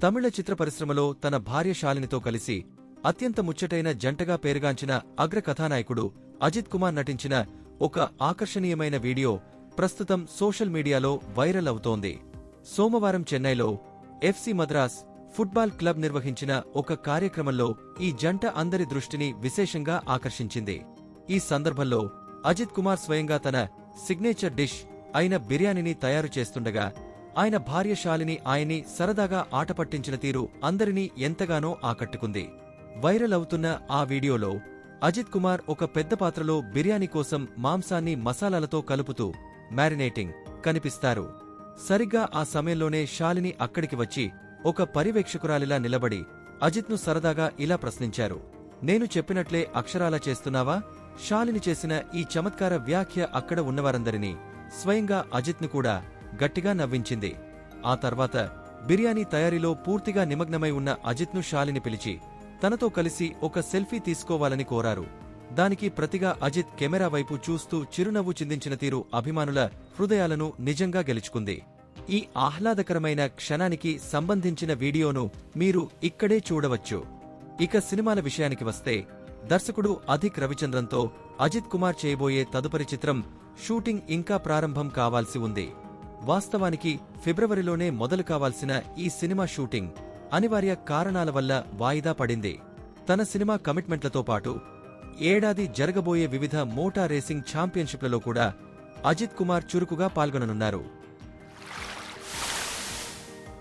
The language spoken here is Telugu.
తమిళ చిత్ర పరిశ్రమలో తన భార్య శాలినితో కలిసి అత్యంత ముచ్చటైన జంటగా పేరుగాంచిన అగ్ర కథానాయకుడు అజిత్ కుమార్ నటించిన ఒక ఆకర్షణీయమైన వీడియో ప్రస్తుతం సోషల్ మీడియాలో వైరల్ అవుతోంది. సోమవారం చెన్నైలో ఎఫ్సి మద్రాస్ ఫుట్బాల్ క్లబ్ నిర్వహించిన ఒక కార్యక్రమంలో ఈ జంట అందరి దృష్టిని విశేషంగా ఆకర్షించింది. ఈ సందర్భంలో అజిత్ కుమార్ స్వయంగా తన సిగ్నేచర్ డిష్ అయిన బిర్యానీని తయారు చేస్తుండగా ఆయన భార్య శాలిని ఆయన్ని సరదాగా ఆటపట్టించిన తీరు అందరినీ ఎంతగానో ఆకట్టుకుంది. వైరల్ అవుతున్న ఆ వీడియోలో అజిత్ కుమార్ ఒక పెద్ద పాత్రలో బిర్యానీ కోసం మాంసాన్ని మసాలాలతో కలుపుతూ మ్యారినేటింగ్ కనిపిస్తారు. సరిగ్గా ఆ సమయంలోనే శాలిని అక్కడికి వచ్చి ఒక పర్యవేక్షకురాలిలా నిలబడి అజిత్ను సరదాగా ఇలా ప్రశ్నించారు. నేను చెప్పినట్లే అక్షరాలా చేస్తున్నావా? శాలిని చేసిన ఈ చమత్కార వ్యాఖ్య అక్కడ ఉన్నవారందరినీ, స్వయంగా అజిత్ను కూడా గట్టిగా నవ్వించింది. ఆ తర్వాత బిర్యానీ తయారీలో పూర్తిగా నిమగ్నమై ఉన్న అజిత్ను శాలిని పిలిచి తనతో కలిసి ఒక సెల్ఫీ తీసుకోవాలని కోరారు. దానికి ప్రతిగా అజిత్ కెమెరా వైపు చూస్తూ చిరునవ్వు చిందించిన తీరు అభిమానుల హృదయాలను నిజంగా గెలుచుకుంది. ఈ ఆహ్లాదకరమైన క్షణానికి సంబంధించిన వీడియోను మీరు ఇక్కడే చూడవచ్చు. ఇక సినిమాల విషయానికి వస్తే, దర్శకుడు అధిక్ రవిచంద్రన్తో అజిత్ కుమార్ చేయబోయే తదుపరి చిత్రం షూటింగ్ ఇంకా ప్రారంభం కావాల్సి ఉంది. వాస్తవానికి ఫిబ్రవరిలోనే మొదలు కావాల్సిన ఈ సినిమా షూటింగ్ అనివార్య కారణాల వల్ల వాయిదా పడింది. తన సినిమా కమిట్మెంట్లతో పాటు ఏడాది జరగబోయే వివిధ మోటార్ రేసింగ్ ఛాంపియన్షిప్లలో కూడా అజిత్ కుమార్ చురుకుగా పాల్గొననున్నారు.